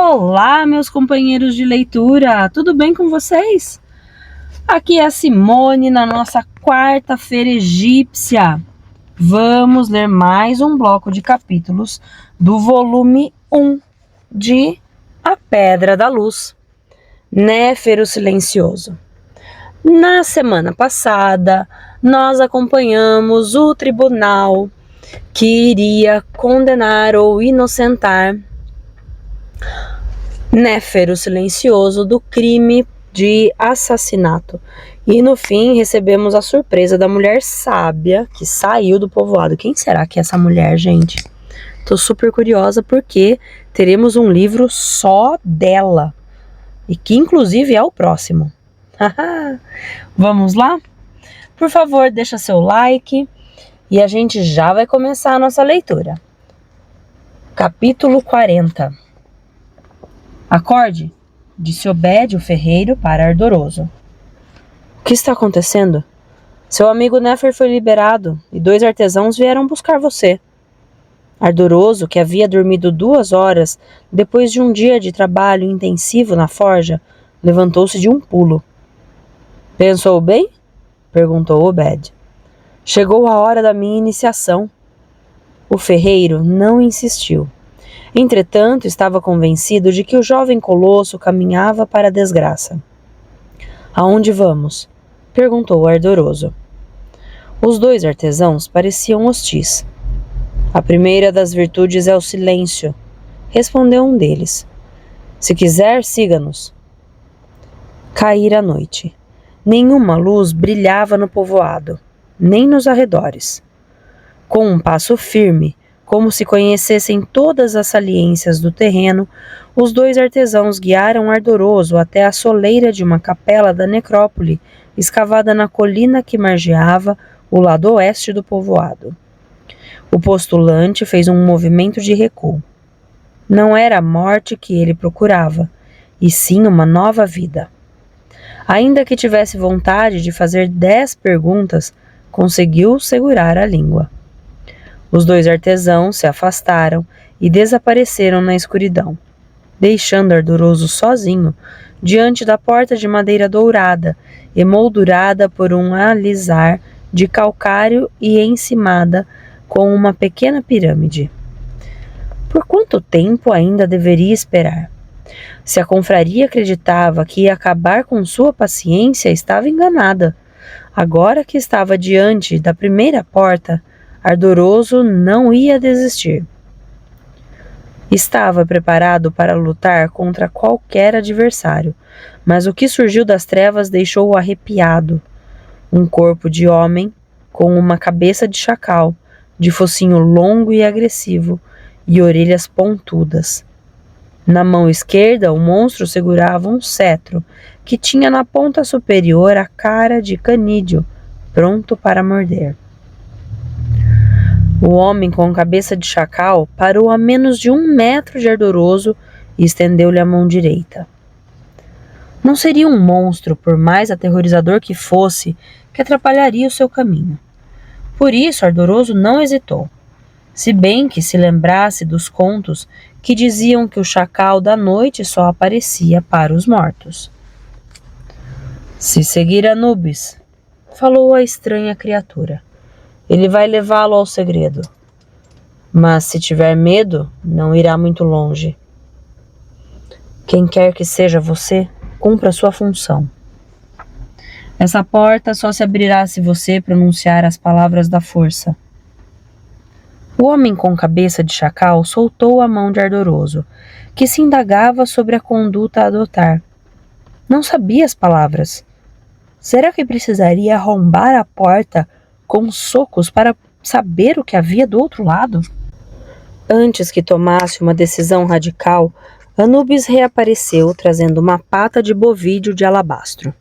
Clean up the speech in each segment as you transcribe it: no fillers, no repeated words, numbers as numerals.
Olá, meus companheiros de leitura, tudo bem com vocês? Aqui é a Simone na nossa quarta-feira egípcia. Vamos ler mais um bloco de capítulos do volume 1 de A Pedra da Luz, Néfero Silencioso. Na semana passada, nós acompanhamos o tribunal que iria condenar ou inocentar Néfero Silencioso do crime de assassinato. E no fim recebemos a surpresa da mulher sábia que saiu do povoado. Quem será que é essa mulher, gente? Tô super curiosa porque teremos um livro só dela. E que inclusive é o próximo. Vamos lá? Por favor, deixa seu like e a gente já vai começar a nossa leitura. Capítulo 40. Acorde, disse Obed, o ferreiro, para Ardoroso. O que está acontecendo? Seu amigo Néfer foi liberado e 2 artesãos vieram buscar você. Ardoroso, que havia dormido 2 horas depois de um dia de trabalho intensivo na forja, levantou-se de um pulo. Pensou bem? Perguntou Obed. Chegou a hora da minha iniciação. O ferreiro não insistiu. Entretanto, estava convencido de que o jovem colosso caminhava para a desgraça. Aonde vamos? Perguntou Ardoroso. Os 2 artesãos pareciam hostis. A primeira das virtudes é o silêncio, respondeu um deles. Se quiser, siga-nos. Caíra a noite. Nenhuma luz brilhava no povoado, nem nos arredores. Com um passo firme, como se conhecessem todas as saliências do terreno, os 2 artesãos guiaram Ardoroso até a soleira de uma capela da necrópole, escavada na colina que margeava o lado oeste do povoado. O postulante fez um movimento de recuo. Não era a morte que ele procurava, e sim uma nova vida. Ainda que tivesse vontade de fazer 10 perguntas, conseguiu segurar a língua. Os 2 artesãos se afastaram e desapareceram na escuridão, deixando Ardoroso sozinho diante da porta de madeira dourada, emoldurada por um alisar de calcário e encimada com uma pequena pirâmide. Por quanto tempo ainda deveria esperar? Se a confraria acreditava que ia acabar com sua paciência, estava enganada. Agora que estava diante da primeira porta, Ardoroso não ia desistir. Estava preparado para lutar contra qualquer adversário, mas o que surgiu das trevas deixou-o arrepiado. Um corpo de homem, com uma cabeça de chacal, de focinho longo e agressivo, e orelhas pontudas. Na mão esquerda, o monstro segurava um cetro, que tinha na ponta superior a cara de canídeo, pronto para morder. O homem com cabeça de chacal parou a menos de 1 metro de Ardoroso e estendeu-lhe a mão direita. Não seria um monstro, por mais aterrorizador que fosse, que atrapalharia o seu caminho. Por isso, Ardoroso não hesitou, se bem que se lembrasse dos contos que diziam que o chacal da noite só aparecia para os mortos. Se seguir Anubis, falou a estranha criatura, ele vai levá-lo ao segredo. Mas se tiver medo, não irá muito longe. Quem quer que seja você, cumpra sua função. Essa porta só se abrirá se você pronunciar as palavras da força. O homem com cabeça de chacal soltou a mão de Ardoroso, que se indagava sobre a conduta a adotar. Não sabia as palavras. Será que precisaria arrombar a porta com socos para saber o que havia do outro lado? Antes que tomasse uma decisão radical, Anubis reapareceu trazendo uma pata de bovídeo de alabastro.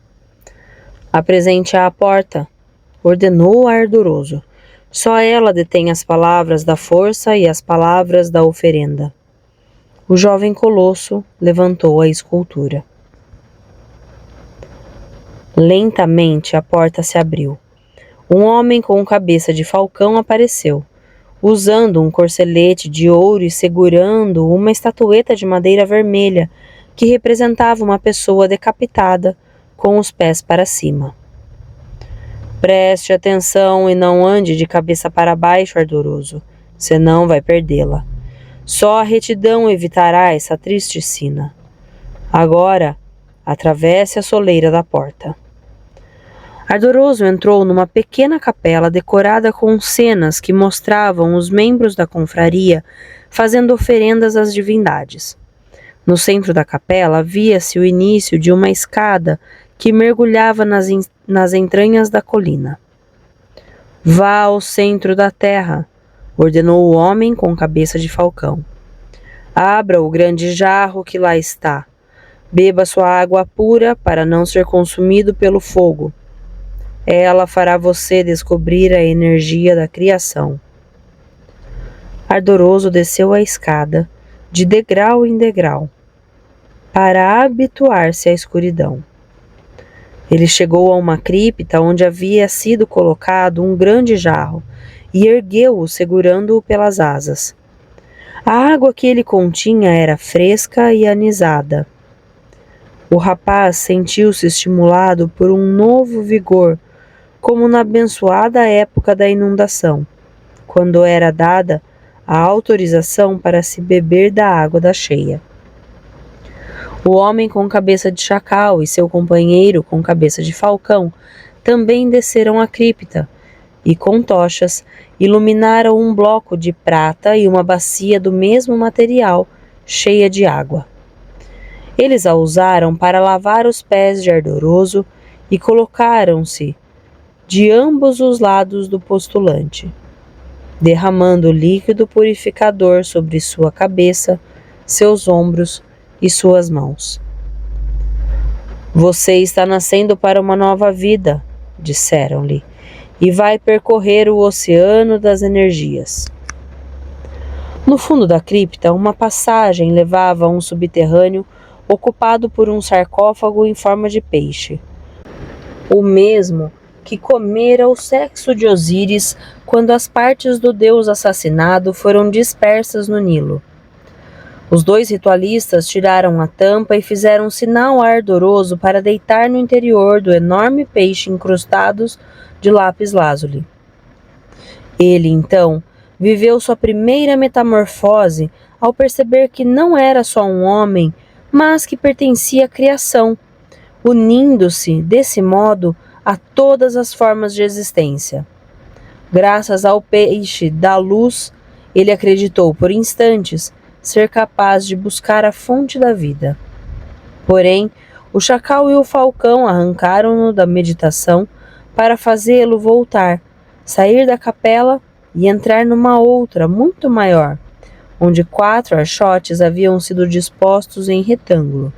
Apresente-a à porta, ordenou a Ardoroso. Só ela detém as palavras da força e as palavras da oferenda. O jovem colosso levantou a escultura. Lentamente a porta se abriu. Um homem com cabeça de falcão apareceu. usando um corcelete de ouro e segurando uma estatueta de madeira vermelha que representava uma pessoa decapitada com os pés para cima. Preste atenção e não ande de cabeça para baixo, Ardoroso, senão vai perdê-la. Só a retidão evitará essa triste sina. Agora, atravesse a soleira da porta. Ardoroso entrou numa pequena capela decorada com cenas que mostravam os membros da confraria fazendo oferendas às divindades. No centro da capela via-se o início de uma escada que mergulhava nas entranhas da colina. Vá ao centro da terra, ordenou o homem com cabeça de falcão. Abra o grande jarro que lá está. Beba sua água pura para não ser consumido pelo fogo. Ela fará você descobrir a energia da criação. Ardoroso desceu a escada, de degrau em degrau, para habituar-se à escuridão. Ele chegou a uma cripta onde havia sido colocado um grande jarro e ergueu-o segurando-o pelas asas. A água que ele continha era fresca e anisada. O rapaz sentiu-se estimulado por um novo vigor, como na abençoada época da inundação, quando era dada a autorização para se beber da água da cheia. O homem com cabeça de chacal e seu companheiro com cabeça de falcão também desceram a cripta e, com tochas, iluminaram um bloco de prata e uma bacia do mesmo material, cheia de água. Eles a usaram para lavar os pés de Ardoroso e colocaram-se de ambos os lados do postulante, derramando líquido purificador sobre sua cabeça, seus ombros e suas mãos. Você está nascendo para uma nova vida, disseram-lhe, e vai percorrer o oceano das energias. No fundo da cripta, uma passagem levava a um subterrâneo ocupado por um sarcófago em forma de peixe, o mesmo que comera o sexo de Osíris quando as partes do deus assassinado foram dispersas no Nilo. Os dois ritualistas tiraram a tampa e fizeram um sinal a Ardoroso para deitar no interior do enorme peixe incrustados de lápis-lazuli. Ele, então, viveu sua primeira metamorfose ao perceber que não era só um homem, mas que pertencia à criação, unindo-se, desse modo, a todas as formas de existência. Graças ao peixe da luz, ele acreditou por instantes ser capaz de buscar a fonte da vida. Porém, o chacal e o falcão arrancaram-no da meditação para fazê-lo voltar, sair da capela e entrar numa outra, muito maior, onde 4 archotes haviam sido dispostos em retângulo.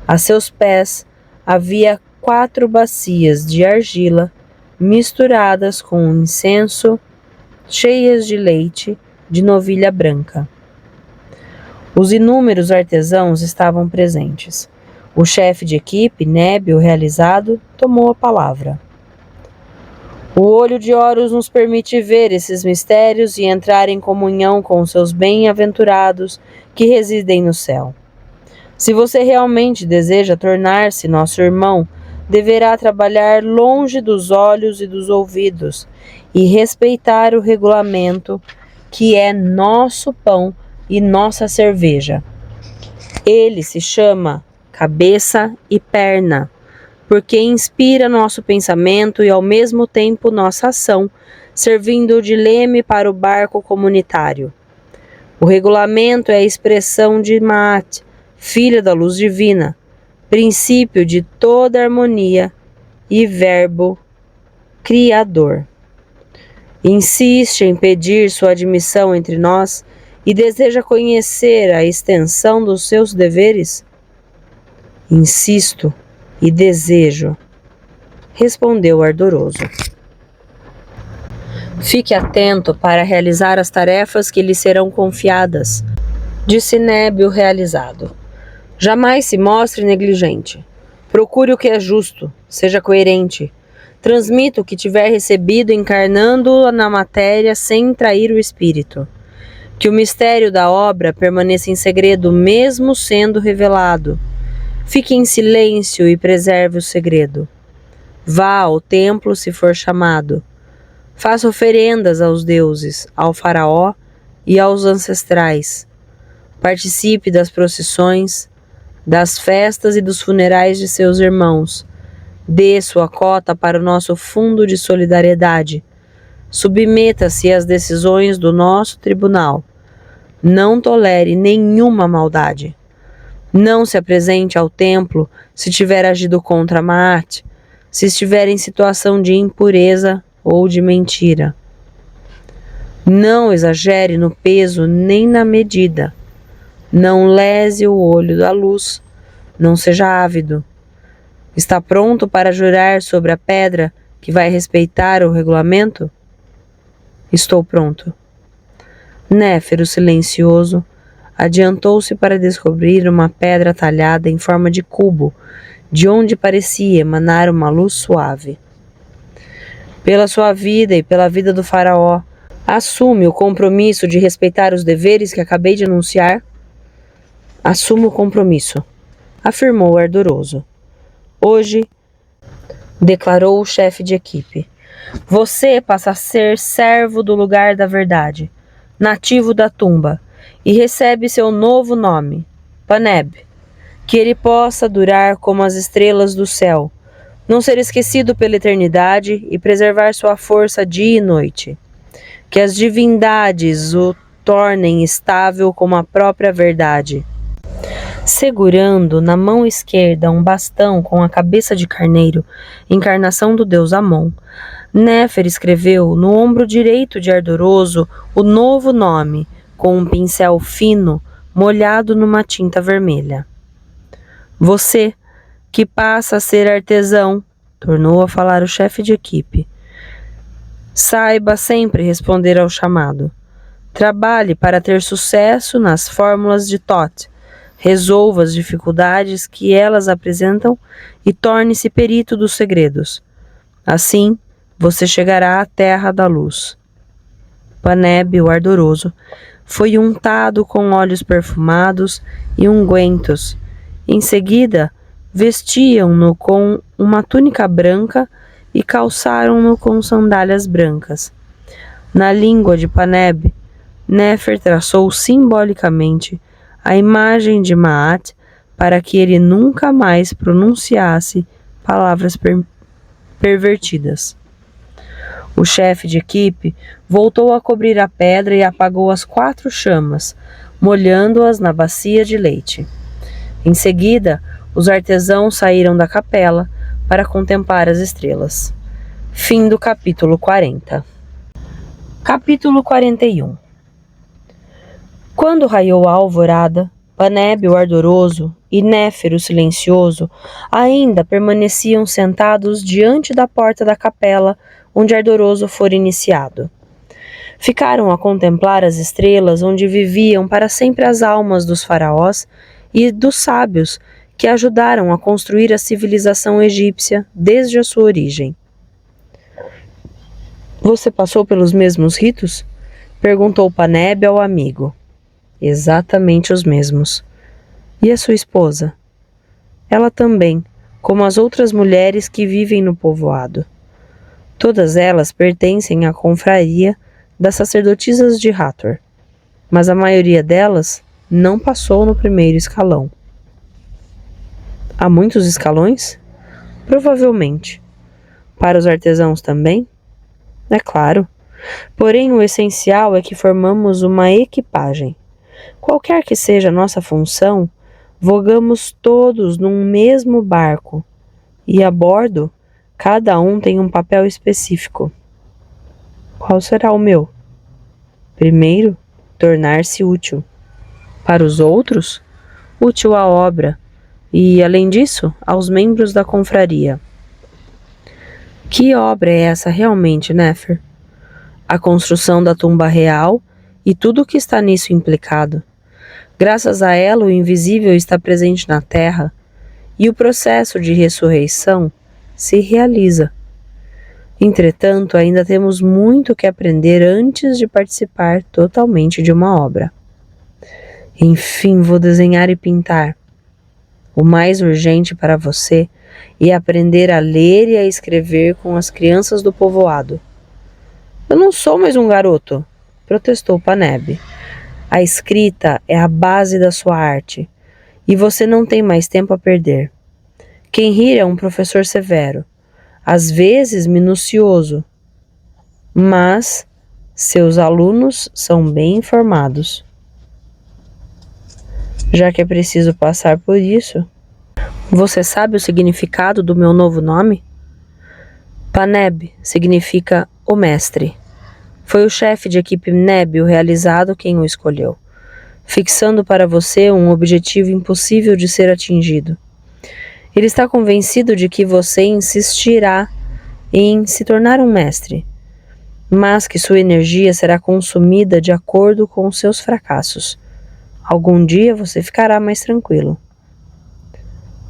A seus pés havia 4 bacias de argila misturadas com incenso, cheias de leite de novilha branca. Os inúmeros artesãos estavam presentes. O chefe de equipe, Nébio realizado, tomou a palavra. O olho de Horus nos permite ver esses mistérios e entrar em comunhão com os seus bem-aventurados que residem no céu. Se você realmente deseja tornar-se nosso irmão, deverá trabalhar longe dos olhos e dos ouvidos e respeitar o regulamento que é nosso pão e nossa cerveja. Ele se chama cabeça e perna, porque inspira nosso pensamento e ao mesmo tempo nossa ação, servindo de leme para o barco comunitário. O regulamento é a expressão de Maat, filha da luz divina, princípio de toda harmonia e verbo criador. Insiste em pedir sua admissão entre nós e deseja conhecer a extensão dos seus deveres? Insisto e desejo, respondeu Ardoroso. Fique atento para realizar as tarefas que lhe serão confiadas, disse Nébio realizado. Jamais se mostre negligente. Procure o que é justo, seja coerente. Transmito o que tiver recebido encarnando na matéria sem trair o espírito. Que o mistério da obra permaneça em segredo mesmo sendo revelado. Fique em silêncio e preserve o segredo. Vá ao templo se for chamado. Faça oferendas aos deuses, ao faraó e aos ancestrais. Participe das procissões, das festas e dos funerais de seus irmãos. Dê sua cota para o nosso fundo de solidariedade. Submeta-se às decisões do nosso tribunal. Não tolere nenhuma maldade. Não se apresente ao templo se tiver agido contra Maat, se estiver em situação de impureza ou de mentira. Não exagere no peso nem na medida. Não lese o olho da luz. Não seja ávido. Está pronto para jurar sobre a pedra que vai respeitar o regulamento? Estou pronto. Néfero silencioso adiantou-se para descobrir uma pedra talhada em forma de cubo, de onde parecia emanar uma luz suave. Pela sua vida e pela vida do faraó, assume o compromisso de respeitar os deveres que acabei de anunciar? Assumo o compromisso, afirmou ardoroso. Hoje, declarou o chefe de equipe, você passa a ser servo do lugar da verdade, nativo da tumba, e recebe seu novo nome, Paneb, que ele possa durar como as estrelas do céu, não ser esquecido pela eternidade e preservar sua força dia e noite. Que as divindades o tornem estável como a própria verdade. Segurando na mão esquerda um bastão com a cabeça de carneiro, encarnação do deus Amon, Néfer escreveu no ombro direito de Ardoroso o novo nome, com um pincel fino, molhado numa tinta vermelha. Você, que passa a ser artesão, tornou a falar o chefe de equipe. Saiba sempre responder ao chamado. Trabalhe para ter sucesso nas fórmulas de Thoth. Resolva as dificuldades que elas apresentam e torne-se perito dos segredos. Assim, você chegará à terra da luz. Paneb, o ardoroso, foi untado com óleos perfumados e ungüentos. Em seguida, vestiam-no com uma túnica branca e calçaram-no com sandálias brancas. Na língua de Paneb, Néfer traçou simbolicamente a imagem de Maat para que ele nunca mais pronunciasse palavras pervertidas. O chefe de equipe voltou a cobrir a pedra e apagou as 4 chamas, molhando-as na bacia de leite. Em seguida, os artesãos saíram da capela para contemplar as estrelas. Fim do capítulo 40. Capítulo 41. Quando raiou a alvorada, Paneb o ardoroso e Néfer o silencioso ainda permaneciam sentados diante da porta da capela onde Ardoroso fora iniciado. Ficaram a contemplar as estrelas onde viviam para sempre as almas dos faraós e dos sábios que ajudaram a construir a civilização egípcia desde a sua origem. Você passou pelos mesmos ritos? Perguntou Paneb ao amigo. Exatamente os mesmos. E a sua esposa? Ela também, como as outras mulheres que vivem no povoado. Todas elas pertencem à confraria das sacerdotisas de Hathor, mas a maioria delas não passou no primeiro escalão. Há muitos escalões? Provavelmente. Para os artesãos também? É claro. Porém, o essencial é que formamos uma equipagem. Qualquer que seja a nossa função, vogamos todos num mesmo barco, e a bordo, cada um tem um papel específico. Qual será o meu? Primeiro, tornar-se útil. Para os outros, útil à obra, e, além disso, aos membros da confraria. Que obra é essa realmente, Néfer? A construção da tumba real e tudo o que está nisso implicado. Graças a ela, o invisível está presente na terra e o processo de ressurreição se realiza. Entretanto, ainda temos muito que aprender antes de participar totalmente de uma obra. Enfim, vou desenhar e pintar. O mais urgente para você é aprender a ler e a escrever com as crianças do povoado. Eu não sou mais um garoto, protestou Paneb. A escrita é a base da sua arte, e você não tem mais tempo a perder. Kenhir é um professor severo, às vezes minucioso, mas seus alunos são bem informados. Já que é preciso passar por isso, você sabe o significado do meu novo nome? Paneb significa o mestre. Foi o chefe de equipe Neb, o realizado, quem o escolheu, fixando para você um objetivo impossível de ser atingido. Ele está convencido de que você insistirá em se tornar um mestre, mas que sua energia será consumida de acordo com seus fracassos. Algum dia você ficará mais tranquilo.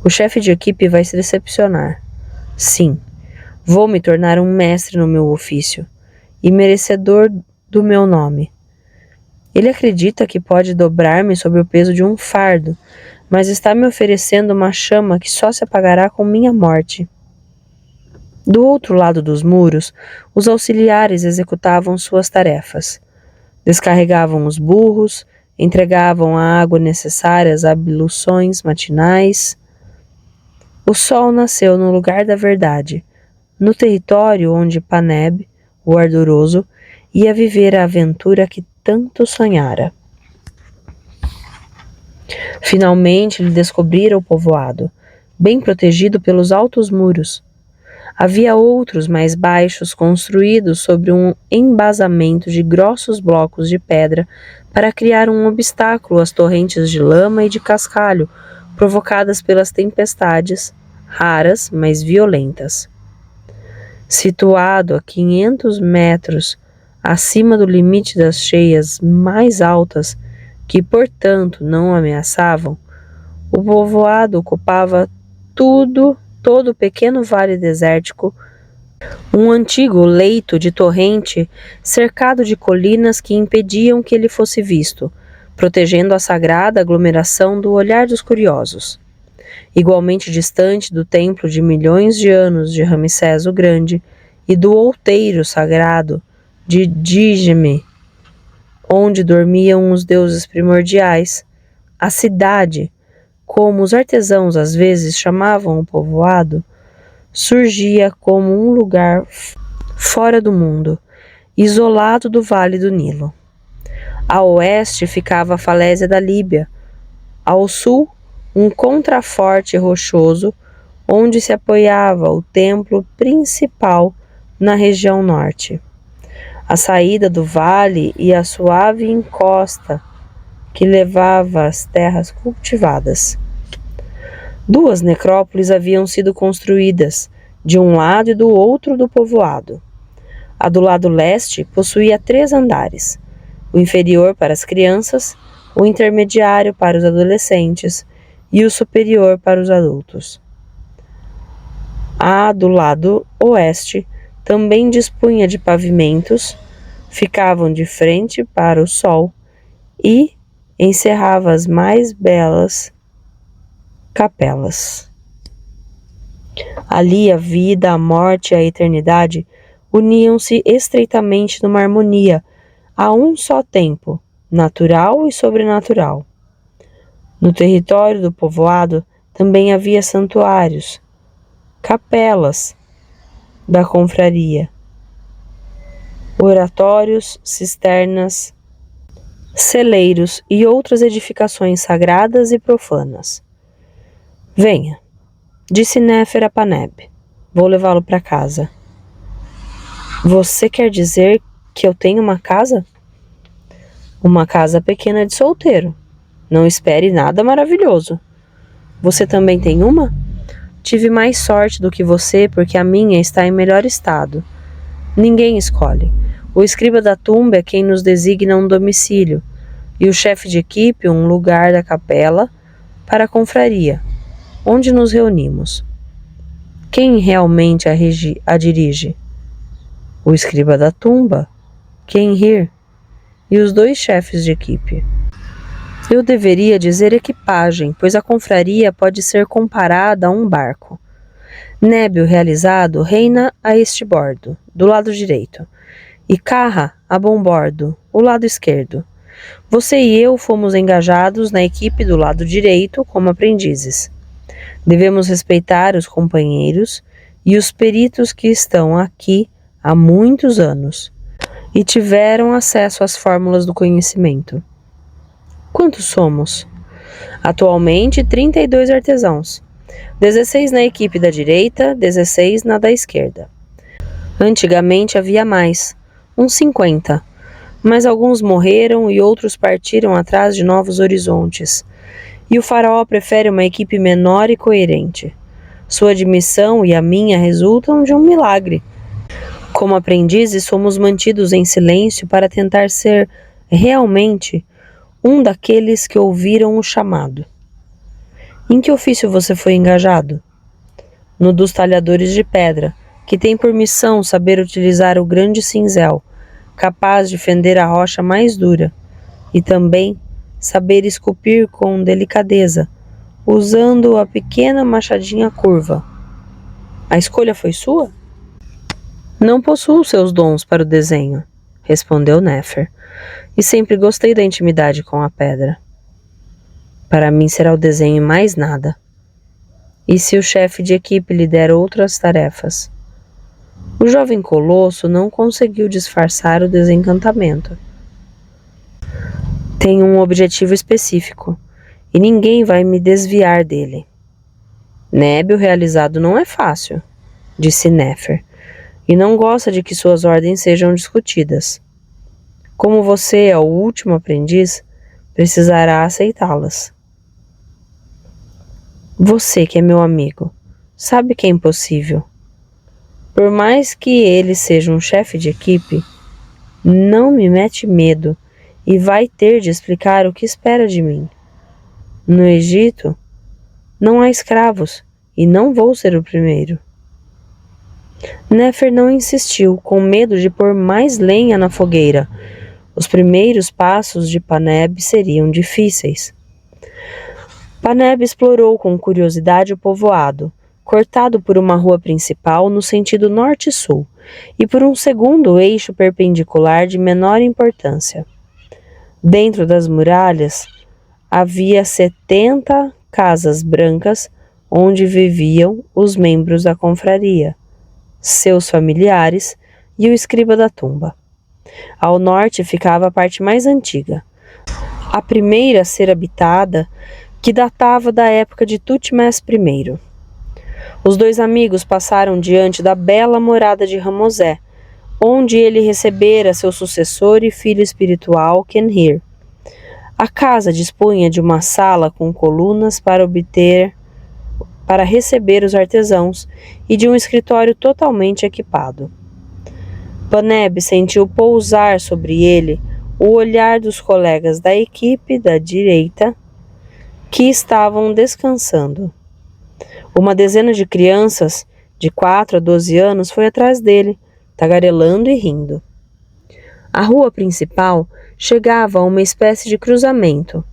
O chefe de equipe vai se decepcionar. Sim, vou me tornar um mestre no meu ofício e merecedor do meu nome. Ele acredita que pode dobrar-me sob o peso de um fardo, mas está me oferecendo uma chama que só se apagará com minha morte. Do outro lado dos muros, os auxiliares executavam suas tarefas. Descarregavam os burros, entregavam a água necessária às abluções matinais. O sol nasceu no lugar da verdade, no território onde Paneb, o ardoroso, ia viver a aventura que tanto sonhara. Finalmente ele descobrira o povoado, bem protegido pelos altos muros. Havia outros mais baixos construídos sobre um embasamento de grossos blocos de pedra para criar um obstáculo às torrentes de lama e de cascalho provocadas pelas tempestades, raras, mas violentas. Situado a 500 metros acima do limite das cheias mais altas, que portanto não ameaçavam, o povoado ocupava todo o pequeno vale desértico, um antigo leito de torrente cercado de colinas que impediam que ele fosse visto, protegendo a sagrada aglomeração do olhar dos curiosos. Igualmente distante do templo de milhões de anos de Ramsés o Grande e do outeiro sagrado de Djime, onde dormiam os deuses primordiais, a cidade, como os artesãos às vezes chamavam o povoado, surgia como um lugar fora do mundo, isolado do Vale do Nilo. A oeste ficava a falésia da Líbia, ao sul, um contraforte rochoso, onde se apoiava o templo principal na região norte. A saída do vale e a suave encosta que levava às terras cultivadas. 2 necrópolis haviam sido construídas, de um lado e do outro do povoado. A do lado leste possuía 3 andares, o inferior para as crianças, o intermediário para os adolescentes e o superior para os adultos. A do lado oeste também dispunha de pavimentos, ficavam de frente para o sol e encerrava as mais belas capelas. Ali a vida, a morte e a eternidade uniam-se estreitamente numa harmonia a um só tempo, natural e sobrenatural. No território do povoado também havia santuários, capelas da confraria, oratórios, cisternas, celeiros e outras edificações sagradas e profanas. Venha, disse Néfer a Paneb. Vou levá-lo para casa. Você quer dizer que eu tenho uma casa? Uma casa pequena de solteiro. Não espere nada maravilhoso. Você também tem uma? Tive mais sorte do que você porque a minha está em melhor estado. Ninguém escolhe. O escriba da tumba é quem nos designa um domicílio e o chefe de equipe um lugar da capela para a confraria, onde nos reunimos. Quem realmente a dirige? o escriba da tumba, Kenhir e os 2 chefes de equipe. Eu deveria dizer equipagem, pois a confraria pode ser comparada a um barco. Nébio realizado reina a estibordo, do lado direito, e Carra a bombordo, o lado esquerdo. Você e eu fomos engajados na equipe do lado direito como aprendizes. Devemos respeitar os companheiros e os peritos que estão aqui há muitos anos e tiveram acesso às fórmulas do conhecimento. Quantos somos? Atualmente, 32 artesãos. 16 na equipe da direita, 16 na da esquerda. Antigamente havia mais, uns 50, mas alguns morreram e outros partiram atrás de novos horizontes. E o faraó prefere uma equipe menor e coerente. Sua admissão e a minha resultam de um milagre. Como aprendizes, somos mantidos em silêncio para tentar ser realmente um daqueles que ouviram o chamado. Em que ofício você foi engajado? No dos talhadores de pedra, que tem por missão saber utilizar o grande cinzel, capaz de fender a rocha mais dura, e também saber esculpir com delicadeza, usando a pequena machadinha curva. A escolha foi sua? Não possuo seus dons para o desenho, respondeu Néfer, e sempre gostei da intimidade com a pedra. Para mim será o desenho e mais nada. E se o chefe de equipe lhe der outras tarefas? O jovem colosso não conseguiu disfarçar o desencantamento. Tenho um objetivo específico, e ninguém vai me desviar dele. Nébio realizado não é fácil, disse Néfer, e não gosta de que suas ordens sejam discutidas. Como você é o último aprendiz, precisará aceitá-las. Você que é meu amigo, sabe que é impossível. Por mais que ele seja um chefe de equipe, não me mete medo e vai ter de explicar o que espera de mim. No Egito, não há escravos e não vou ser o primeiro. Néfer não insistiu, com medo de pôr mais lenha na fogueira. Os primeiros passos de Paneb seriam difíceis. Paneb explorou com curiosidade o povoado, cortado por uma rua principal no sentido norte-sul e por um segundo eixo perpendicular de menor importância. Dentro das muralhas havia 70 casas brancas onde viviam os membros da confraria, seus familiares e o escriba da tumba. Ao norte ficava a parte mais antiga, a primeira a ser habitada, que datava da época de Tutmés I. Os 2 amigos passaram diante da bela morada de Ramosé, onde ele recebera seu sucessor e filho espiritual, Kenhir. A casa dispunha de uma sala com colunas para receber os artesãos e de um escritório totalmente equipado. Paneb sentiu pousar sobre ele o olhar dos colegas da equipe da direita que estavam descansando. Uma dezena de crianças, de 4 a 12 anos, foi atrás dele, tagarelando e rindo. A rua principal chegava a uma espécie de cruzamento,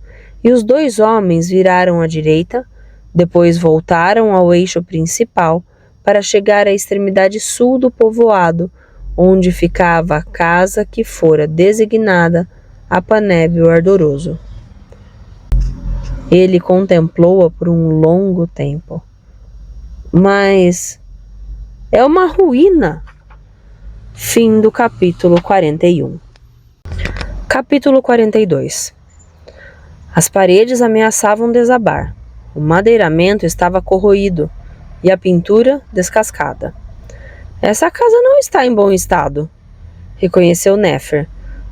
e os 2 homens viraram à direita, depois voltaram ao eixo principal para chegar à extremidade sul do povoado, onde ficava a casa que fora designada a Paneb o Ardoroso. Ele contemplou-a por um longo tempo. Mas é uma ruína. Fim do capítulo 41. Capítulo 42. As paredes ameaçavam desabar. O madeiramento estava corroído e a pintura descascada. Essa casa não está em bom estado, reconheceu Néfer,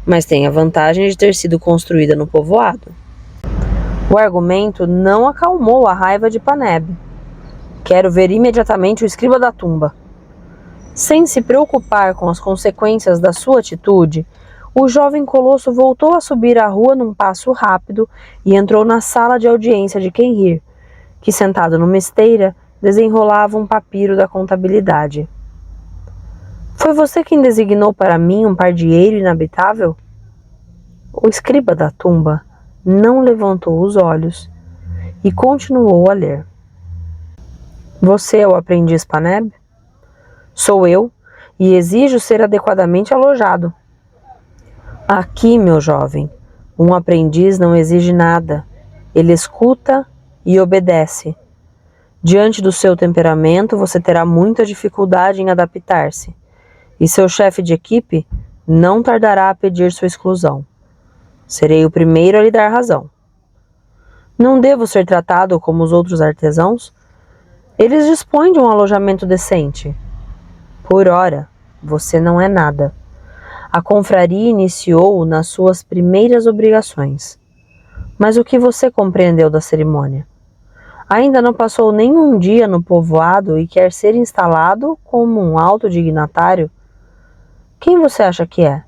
mas tem a vantagem de ter sido construída no povoado. O argumento não acalmou a raiva de Paneb. Quero ver imediatamente o escriba da tumba. Sem se preocupar com as consequências da sua atitude, o jovem colosso voltou a subir a rua num passo rápido e entrou na sala de audiência de Kenhir, que sentado numa esteira desenrolava um papiro da contabilidade. Foi você quem designou para mim um pardieiro inabitável? O escriba da tumba não levantou os olhos e continuou a ler. Você é o aprendiz Paneb? Sou eu, e exijo ser adequadamente alojado. Aqui, meu jovem, um aprendiz não exige nada. Ele escuta e obedece. Diante do seu temperamento, você terá muita dificuldade em adaptar-se, e seu chefe de equipe não tardará a pedir sua exclusão. Serei o primeiro a lhe dar razão. Não devo ser tratado como os outros artesãos? Eles dispõem de um alojamento decente. Por ora, você não é nada. A confraria iniciou nas suas primeiras obrigações. Mas o que você compreendeu da cerimônia? Ainda não passou nenhum dia no povoado e quer ser instalado como um alto dignatário? Quem você acha que é?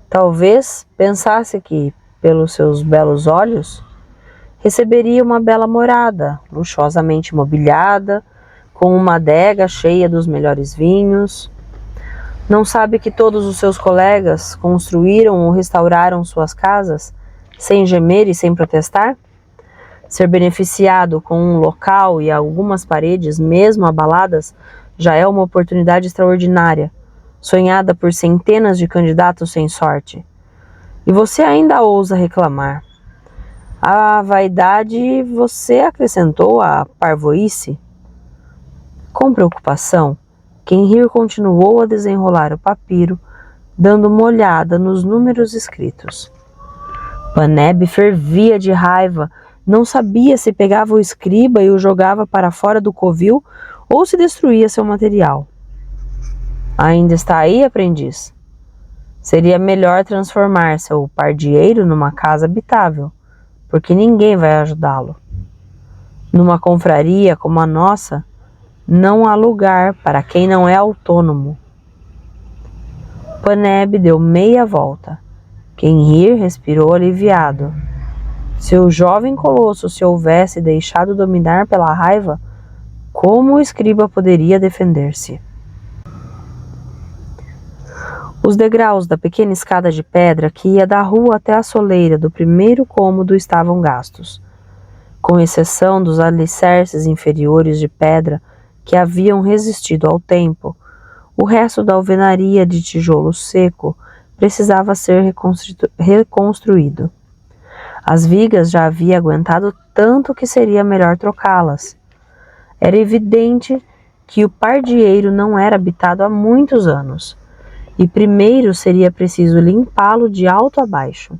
Talvez pensasse que, pelos seus belos olhos, receberia uma bela morada, luxuosamente mobiliada, com uma adega cheia dos melhores vinhos. Não sabe que todos os seus colegas construíram ou restauraram suas casas, sem gemer e sem protestar? Ser beneficiado com um local e algumas paredes, mesmo abaladas, já é uma oportunidade extraordinária, sonhada por centenas de candidatos sem sorte. E você ainda ousa reclamar. A vaidade você acrescentou à parvoíce? Com preocupação, Quenrir continuou a desenrolar o papiro, dando uma olhada nos números escritos. Paneb fervia de raiva, não sabia se pegava o escriba e o jogava para fora do covil ou se destruía seu material. Ainda está aí, aprendiz? Seria melhor transformar seu pardieiro numa casa habitável, porque ninguém vai ajudá-lo. Numa confraria como a nossa, não há lugar para quem não é autônomo. Paneb deu meia volta. Quenrir respirou aliviado. Se o jovem colosso se houvesse deixado dominar pela raiva, como o escriba poderia defender-se? Os degraus da pequena escada de pedra que ia da rua até a soleira do primeiro cômodo estavam gastos. Com exceção dos alicerces inferiores de pedra que haviam resistido ao tempo, o resto da alvenaria de tijolo seco precisava ser reconstruído. As vigas já havia aguentado tanto que seria melhor trocá-las. Era evidente que o pardieiro não era habitado há muitos anos, e primeiro seria preciso limpá-lo de alto a baixo.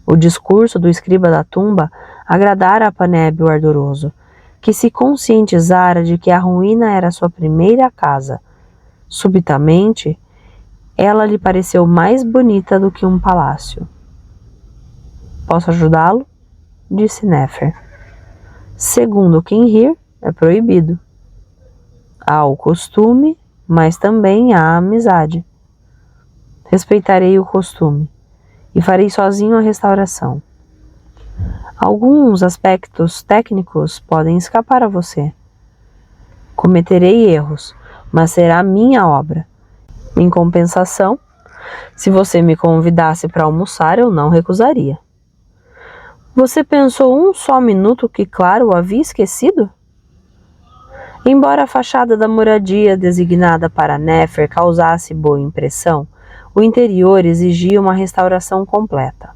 O discurso do escriba da tumba agradara a Paneb o ardoroso, que se conscientizara de que a ruína era sua primeira casa. Subitamente, ela lhe pareceu mais bonita do que um palácio. Posso ajudá-lo? Disse Nefer. Segundo Quenrir, é proibido. Há o costume, mas também há a amizade. Respeitarei o costume e farei sozinho a restauração. Alguns aspectos técnicos podem escapar a você. Cometerei erros, mas será minha obra. Em compensação, se você me convidasse para almoçar, eu não recusaria. Você pensou um só minuto que, claro, o havia esquecido? Embora a fachada da moradia designada para Nefer causasse boa impressão, o interior exigia uma restauração completa.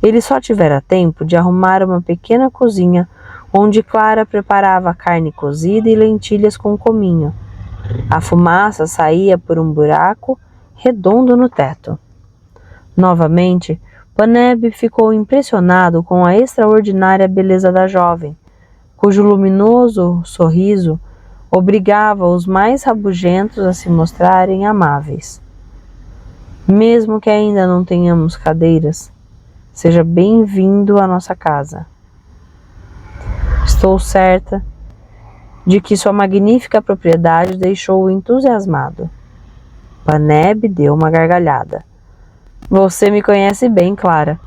Ele só tivera tempo de arrumar uma pequena cozinha, onde Clara preparava carne cozida e lentilhas com cominho. A fumaça saía por um buraco redondo no teto. Novamente, Paneb ficou impressionado com a extraordinária beleza da jovem, cujo luminoso sorriso obrigava os mais rabugentos a se mostrarem amáveis. Mesmo que ainda não tenhamos cadeiras, seja bem-vindo à nossa casa. Estou certa de que sua magnífica propriedade deixou-o entusiasmado. Paneb deu uma gargalhada. Você me conhece bem, Clara.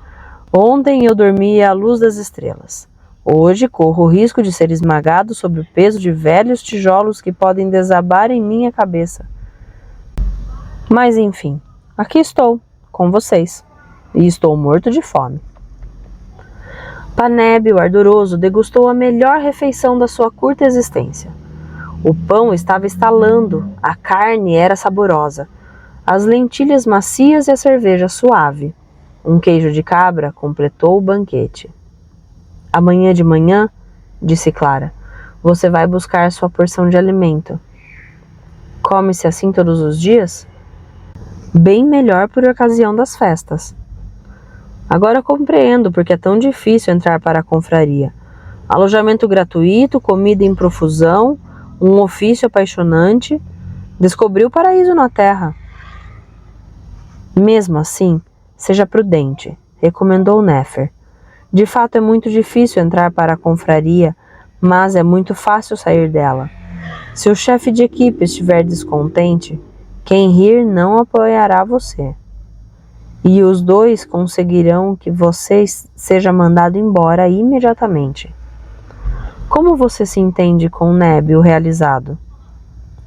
Ontem eu dormi à luz das estrelas. Hoje corro o risco de ser esmagado sob o peso de velhos tijolos que podem desabar em minha cabeça. Mas enfim, aqui estou, com vocês, e estou morto de fome. Paneb, o ardoroso, degustou a melhor refeição da sua curta existência. O pão estava estalando, a carne era saborosa, as lentilhas macias e a cerveja suave. Um queijo de cabra completou o banquete. Amanhã de manhã, disse Clara, você vai buscar sua porção de alimento. Come-se assim todos os dias? Bem melhor por ocasião das festas. Agora compreendo porque é tão difícil entrar para a confraria. Alojamento gratuito, comida em profusão, um ofício apaixonante. Descobri o paraíso na terra. Mesmo assim, seja prudente, recomendou Néfer. De fato é muito difícil entrar para a confraria, mas é muito fácil sair dela. Se o chefe de equipe estiver descontente, quem rir não apoiará você. E os dois conseguirão que você seja mandado embora imediatamente. Como você se entende com Neb, o realizado?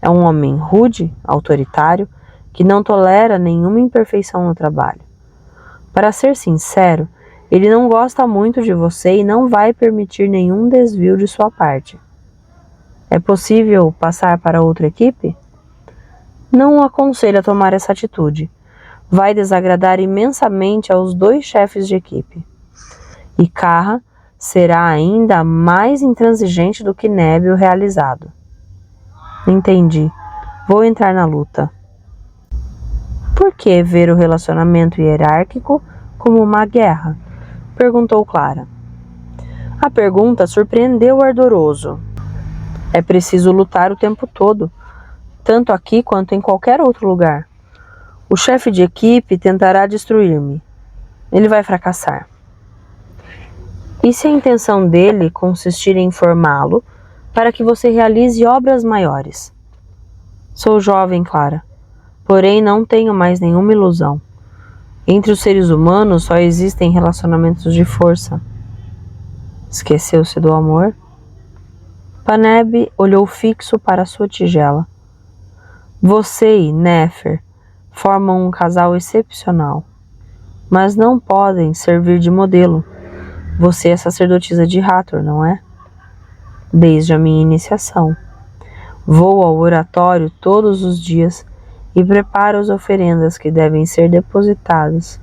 É um homem rude, autoritário, que não tolera nenhuma imperfeição no trabalho. Para ser sincero, ele não gosta muito de você e não vai permitir nenhum desvio de sua parte. É possível passar para outra equipe? Não o aconselho a tomar essa atitude. Vai desagradar imensamente aos dois chefes de equipe. E Carra será ainda mais intransigente do que Neb, o realizado. Entendi. Vou entrar na luta. Por que ver o relacionamento hierárquico como uma guerra? Perguntou Clara. A pergunta surpreendeu o ardoroso. É preciso lutar o tempo todo, tanto aqui quanto em qualquer outro lugar. O chefe de equipe tentará destruir-me. Ele vai fracassar. E se a intenção dele consistir em formá-lo para que você realize obras maiores? Sou jovem, Clara, porém não tenho mais nenhuma ilusão. Entre os seres humanos só existem relacionamentos de força. Esqueceu-se do amor? Paneb olhou fixo para sua tigela. Você e Néfer formam um casal excepcional, mas não podem servir de modelo. Você é sacerdotisa de Hathor, não é? Desde a minha iniciação. Vou ao oratório todos os dias e preparo as oferendas que devem ser depositadas,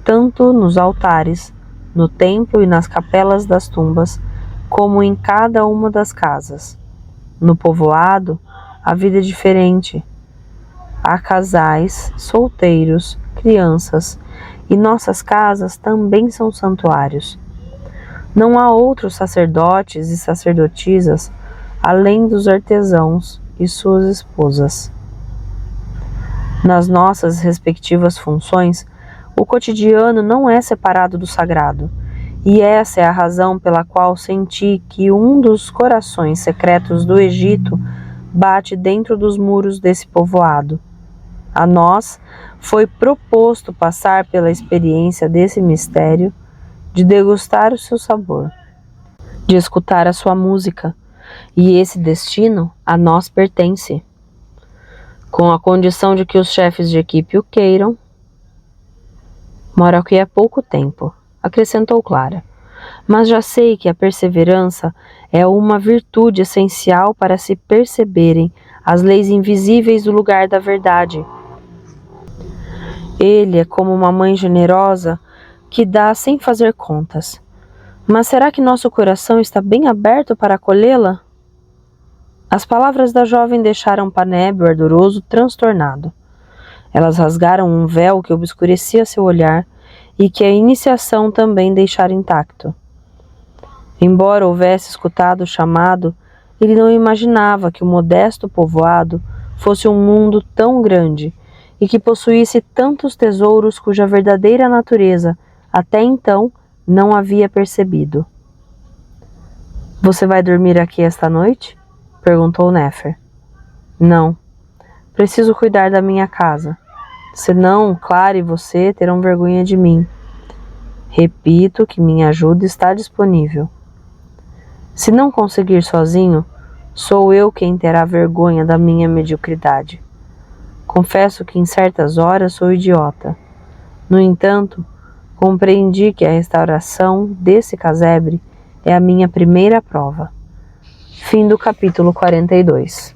tanto nos altares, no templo e nas capelas das tumbas, como em cada uma das casas. No povoado, a vida é diferente. Há casais, solteiros, crianças, e nossas casas também são santuários. Não há outros sacerdotes e sacerdotisas além dos artesãos e suas esposas. Nas nossas respectivas funções, o cotidiano não é separado do sagrado, e essa é a razão pela qual senti que um dos corações secretos do Egito bate dentro dos muros desse povoado. A nós foi proposto passar pela experiência desse mistério, de degustar o seu sabor, de escutar a sua música, e esse destino a nós pertence. Com a condição de que os chefes de equipe o queiram. Moro aqui há pouco tempo, acrescentou Clara, mas já sei que a perseverança é uma virtude essencial para se perceberem as leis invisíveis do lugar da verdade. Ele é como uma mãe generosa que dá sem fazer contas. Mas será que nosso coração está bem aberto para acolhê-la? As palavras da jovem deixaram Paneb, o ardoroso, transtornado. Elas rasgaram um véu que obscurecia seu olhar e que a iniciação também deixara intacto. Embora houvesse escutado o chamado, ele não imaginava que o modesto povoado fosse um mundo tão grande e que possuísse tantos tesouros cuja verdadeira natureza, até então, não havia percebido. Você vai dormir aqui esta noite? Perguntou Néfer. Não. Preciso cuidar da minha casa. Senão, Clara e você terão vergonha de mim. Repito que minha ajuda está disponível. Se não conseguir sozinho, sou eu quem terá vergonha da minha mediocridade. Confesso que em certas horas sou idiota. No entanto, compreendi que a restauração desse casebre é a minha primeira prova. Fim do capítulo 42.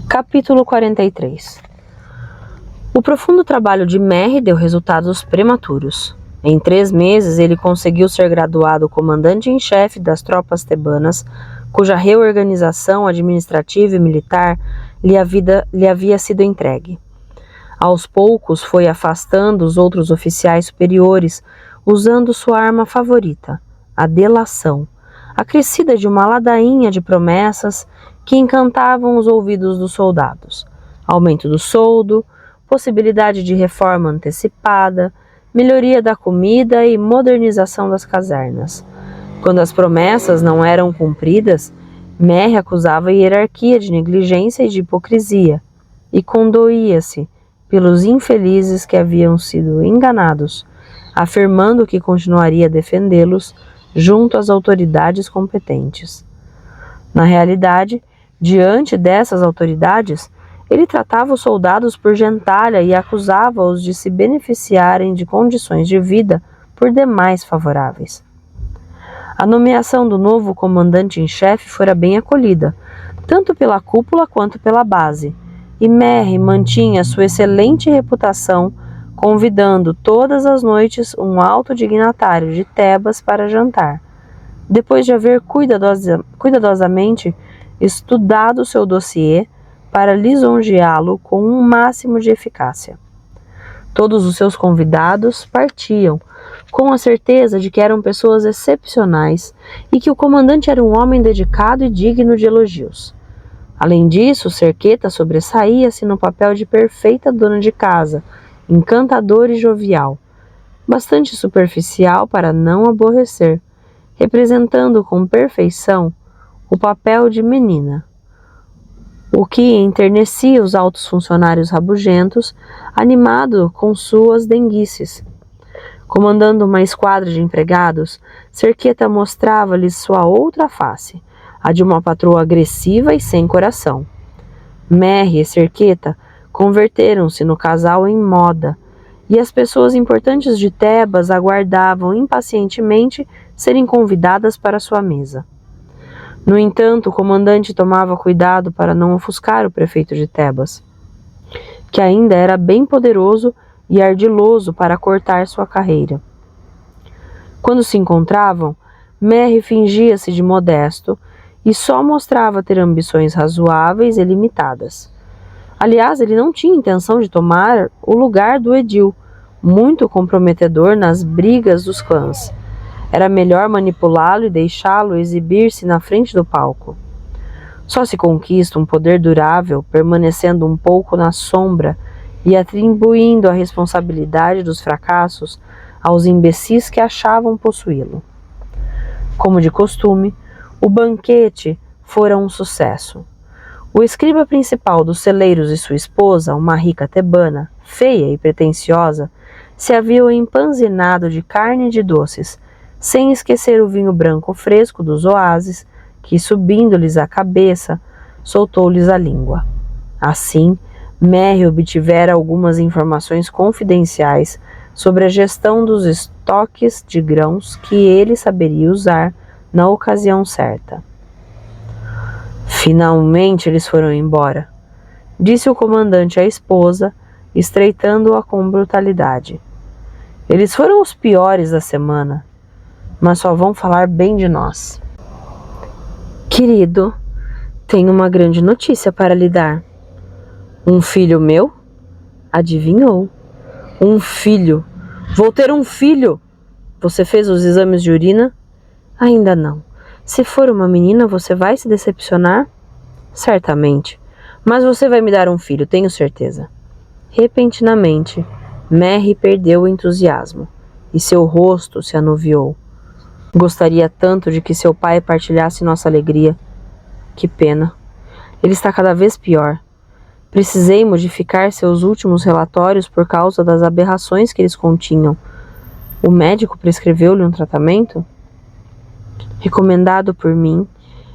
Capítulo 43. O profundo trabalho de Merry deu resultados prematuros. Em 3 meses, ele conseguiu ser graduado comandante em chefe das tropas tebanas, cuja reorganização administrativa e militar lhe havia sido entregue. Aos poucos, foi afastando os outros oficiais superiores, usando sua arma favorita, a delação, acrescida de uma ladainha de promessas que encantavam os ouvidos dos soldados. Aumento do soldo, possibilidade de reforma antecipada, melhoria da comida e modernização das casernas. Quando as promessas não eram cumpridas, Merry acusava a hierarquia de negligência e de hipocrisia, e condoía-se pelos infelizes que haviam sido enganados, afirmando que continuaria a defendê-los junto às autoridades competentes. Na realidade, diante dessas autoridades, ele tratava os soldados por gentalha e acusava-os de se beneficiarem de condições de vida por demais favoráveis. A nomeação do novo comandante em chefe fora bem acolhida, tanto pela cúpula quanto pela base, e Merry mantinha sua excelente reputação, convidando todas as noites um alto dignatário de Tebas para jantar, depois de haver cuidadosamente estudado seu dossiê para lisonjeá-lo com um máximo de eficácia. Todos os seus convidados partiam, com a certeza de que eram pessoas excepcionais e que o comandante era um homem dedicado e digno de elogios. Além disso, Serqueta sobressaía-se no papel de perfeita dona de casa, encantadora e jovial, bastante superficial para não aborrecer, representando com perfeição o papel de menina, o que enternecia os altos funcionários rabugentos, animado com suas denguices. Comandando uma esquadra de empregados, Serqueta mostrava-lhes sua outra face, a de uma patroa agressiva e sem coração. Merry e Serqueta converteram-se no casal em moda, e as pessoas importantes de Tebas aguardavam impacientemente serem convidadas para sua mesa. No entanto, o comandante tomava cuidado para não ofuscar o prefeito de Tebas, que ainda era bem poderoso e ardiloso para cortar sua carreira. Quando se encontravam, Merry fingia-se de modesto e só mostrava ter ambições razoáveis e limitadas. Aliás, ele não tinha intenção de tomar o lugar do edil, muito comprometedor nas brigas dos clãs. Era melhor manipulá-lo e deixá-lo exibir-se na frente do palco. Só se conquista um poder durável permanecendo um pouco na sombra e atribuindo a responsabilidade dos fracassos aos imbecis que achavam possuí-lo. Como de costume, o banquete fora um sucesso. O escriba principal dos celeiros e sua esposa, uma rica tebana, feia e pretensiosa, se haviam empanzinado de carne e de doces, sem esquecer o vinho branco fresco dos oásis, que, subindo-lhes a cabeça, soltou-lhes a língua. Assim, Merry obtivera algumas informações confidenciais sobre a gestão dos estoques de grãos que ele saberia usar na ocasião certa. Finalmente eles foram embora, disse o comandante à esposa, estreitando-a com brutalidade. Eles foram os piores da semana, mas só vão falar bem de nós. Querido, tenho uma grande notícia para lhe dar. Um filho meu? Adivinhou? Um filho. Vou ter um filho. Você fez os exames de urina? Ainda não. Se for uma menina, você vai se decepcionar? Certamente. Mas você vai me dar um filho, tenho certeza. Repentinamente, Merry perdeu o entusiasmo e seu rosto se anuviou. Gostaria tanto de que seu pai partilhasse nossa alegria. Que pena. Ele está cada vez pior. Precisei modificar seus últimos relatórios por causa das aberrações que eles continham. O médico prescreveu-lhe um tratamento? Recomendado por mim,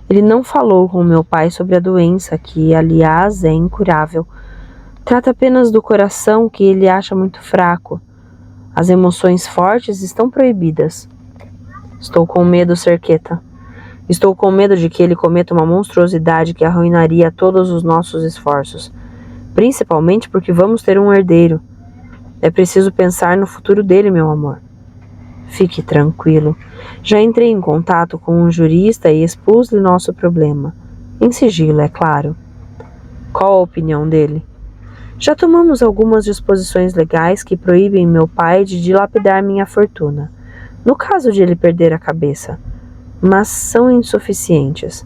ele não falou com meu pai sobre a doença, que, aliás, é incurável, Trata apenas do coração que ele acha muito fraco. As emoções fortes estão proibidas. Estou com medo, Serqueta. Estou com medo de que ele cometa uma monstruosidade que arruinaria todos os nossos esforços. Principalmente porque vamos ter um herdeiro. É preciso pensar no futuro dele, meu amor. Fique tranquilo. Já entrei em contato com um jurista e expus-lhe nosso problema. Em sigilo, é claro. Qual a opinião dele? Já tomamos algumas disposições legais que proíbem meu pai de dilapidar minha fortuna, no caso de ele perder a cabeça, mas são insuficientes.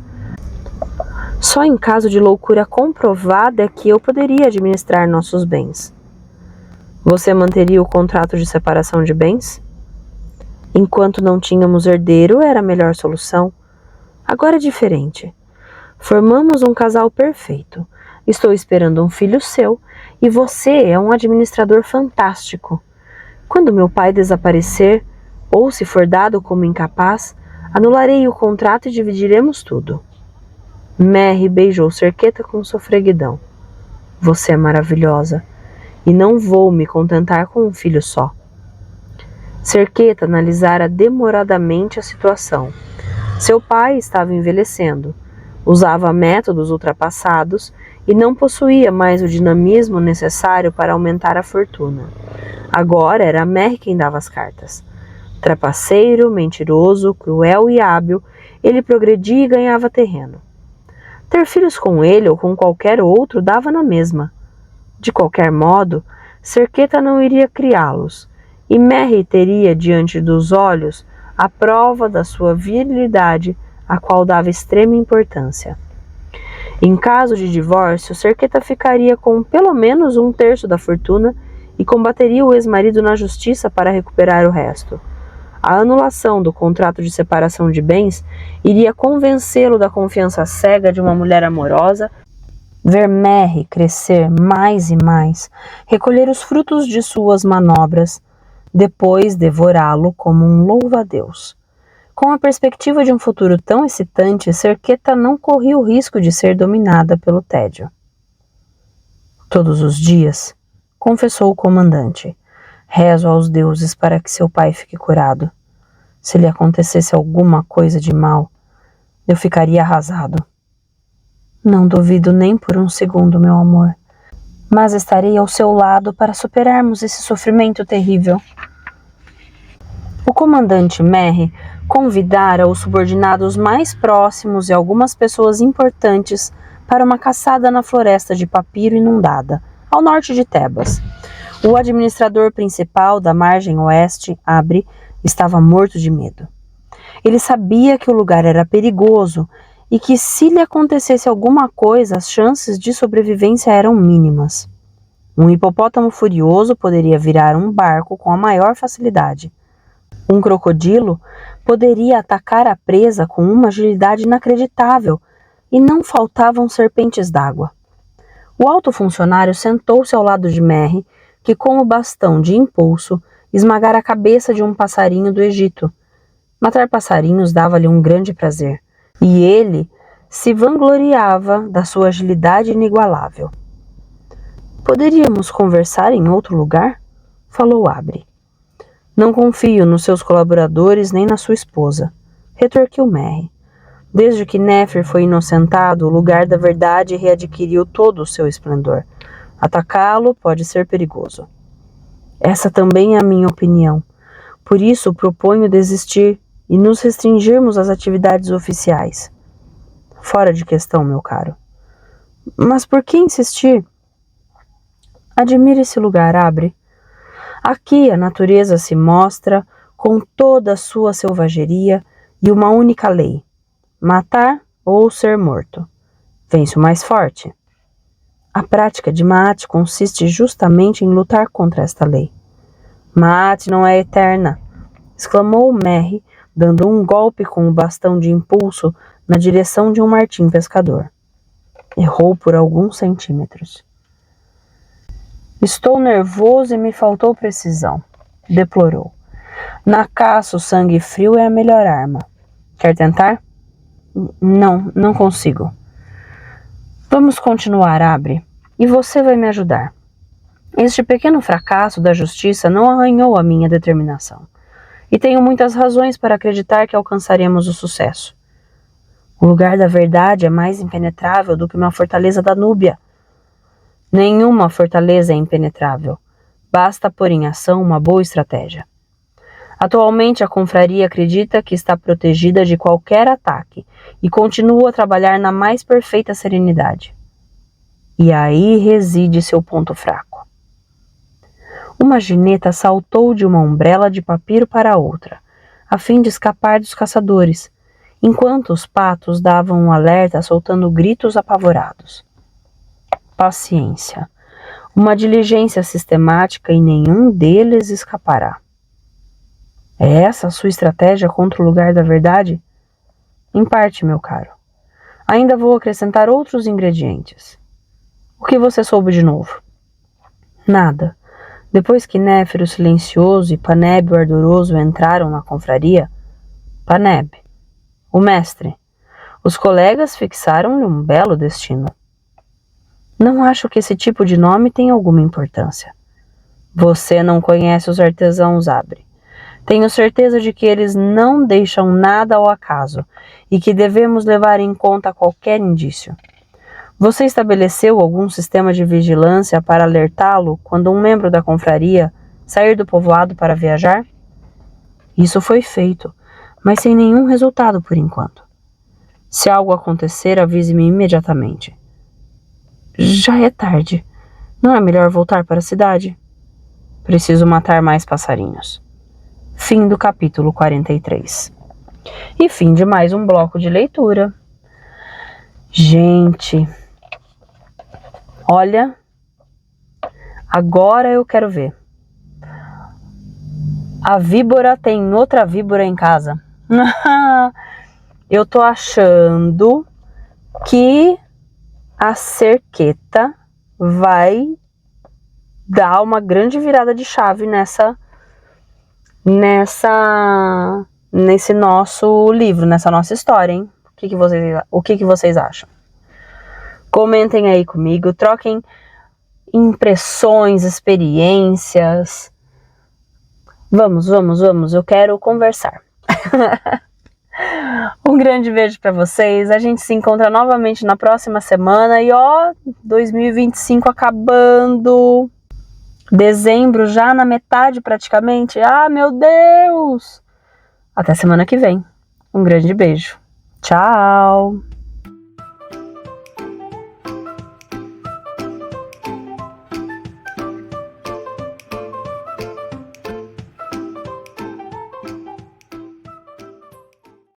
Só em caso de loucura comprovada é que eu poderia administrar nossos bens. Você manteria o contrato de separação de bens? Enquanto não tínhamos herdeiro, era a melhor solução. Agora é diferente. Formamos um casal perfeito. Estou esperando um filho seu e você é um administrador fantástico. Quando meu pai desaparecer, ou se for dado como incapaz, anularei o contrato e dividiremos tudo. Mary beijou Serqueta com sofreguidão. Você é maravilhosa, e não vou me contentar com um filho só. Serqueta analisara demoradamente a situação. Seu pai estava envelhecendo, usava métodos ultrapassados e não possuía mais o dinamismo necessário para aumentar a fortuna. Agora era Mary quem dava as cartas. Trapaceiro, mentiroso, cruel e hábil, ele progredia e ganhava terreno. Ter filhos com ele ou com qualquer outro dava na mesma. De qualquer modo, Serqueta não iria criá-los, e Mary teria diante dos olhos a prova da sua virilidade, a qual dava extrema importância. Em caso de divórcio, Serqueta ficaria com pelo menos 1/3 da fortuna e combateria o ex-marido na justiça para recuperar o resto. A anulação do contrato de separação de bens iria convencê-lo da confiança cega de uma mulher amorosa, ver Mary crescer mais e mais, recolher os frutos de suas manobras, depois devorá-lo como um louva-a-Deus. Com a perspectiva de um futuro tão excitante, Serqueta não corria o risco de ser dominada pelo tédio. Todos os dias, confessou o comandante, rezo aos deuses para que seu pai fique curado. Se lhe acontecesse alguma coisa de mal, eu ficaria arrasado. Não duvido nem por um segundo, meu amor, mas estarei ao seu lado para superarmos esse sofrimento terrível. O comandante Mary convidara os subordinados mais próximos e algumas pessoas importantes para uma caçada na floresta de papiro inundada, ao norte de Tebas. O administrador principal da margem oeste, Abre, estava morto de medo. Ele sabia que o lugar era perigoso e que se lhe acontecesse alguma coisa, as chances de sobrevivência eram mínimas. Um hipopótamo furioso poderia virar um barco com a maior facilidade. Um crocodilo poderia atacar a presa com uma agilidade inacreditável, e não faltavam serpentes d'água. O alto funcionário sentou-se ao lado de Mary, que com o bastão de impulso esmagara a cabeça de um passarinho do Egito. Matar passarinhos dava-lhe um grande prazer, e ele se vangloriava da sua agilidade inigualável. Poderíamos conversar em outro lugar? Falou Abre. Não confio nos seus colaboradores nem na sua esposa, retorquiu Mary. Desde que Nefer foi inocentado, o lugar da verdade readquiriu todo o seu esplendor. Atacá-lo pode ser perigoso. Essa também é a minha opinião. Por isso proponho desistir e nos restringirmos às atividades oficiais. Fora de questão, meu caro. Mas por que insistir? Admire esse lugar, Abre. Aqui a natureza se mostra com toda a sua selvageria e uma única lei: matar ou ser morto. Vence o mais forte. A prática de Maat consiste justamente em lutar contra esta lei. Maat não é eterna, exclamou Mary, dando um golpe com o bastão de impulso na direção de um martim pescador. Errou por alguns centímetros. Estou nervoso e me faltou precisão, deplorou. Na caça, o sangue frio é a melhor arma. Quer tentar? Não consigo. Vamos continuar, Abre. E você vai me ajudar. Este pequeno fracasso da justiça não arranhou a minha determinação. E tenho muitas razões para acreditar que alcançaremos o sucesso. O lugar da verdade é mais impenetrável do que uma fortaleza da Núbia. Nenhuma fortaleza é impenetrável. Basta pôr em ação uma boa estratégia. Atualmente, a confraria acredita que está protegida de qualquer ataque e continua a trabalhar na mais perfeita serenidade. E aí reside seu ponto fraco. Uma gineta saltou de uma ombrela de papiro para outra, a fim de escapar dos caçadores, enquanto os patos davam um alerta soltando gritos apavorados. Paciência. Uma diligência sistemática e nenhum deles escapará. É essa a sua estratégia contra o lugar da verdade? Em parte, meu caro. Ainda vou acrescentar outros ingredientes. O que você soube de novo? Nada. Depois que Néfer o Silencioso e Paneb o Ardoroso entraram na confraria, Paneb, o mestre, os colegas fixaram-lhe um belo destino. Não acho que esse tipo de nome tenha alguma importância. Você não conhece os artesãos Abre. Tenho certeza de que eles não deixam nada ao acaso e que devemos levar em conta qualquer indício. Você estabeleceu algum sistema de vigilância para alertá-lo quando um membro da confraria sair do povoado para viajar? Isso foi feito, mas sem nenhum resultado por enquanto. Se algo acontecer, avise-me imediatamente. Já é tarde. Não é melhor voltar para a cidade? Preciso matar mais passarinhos. Fim do capítulo 43. E fim de mais um bloco de leitura. Gente, olha, agora eu quero ver. A víbora tem outra víbora em casa. Eu tô achando que a Serqueta vai dar uma grande virada de chave nesse nosso livro, nessa nossa história, hein? O que vocês acham? Comentem aí comigo, troquem impressões, experiências. Vamos, eu quero conversar. Um grande beijo para vocês. A gente se encontra novamente na próxima semana. E 2025 acabando. Dezembro já na metade praticamente. Ah, meu Deus! Até semana que vem. Um grande beijo. Tchau!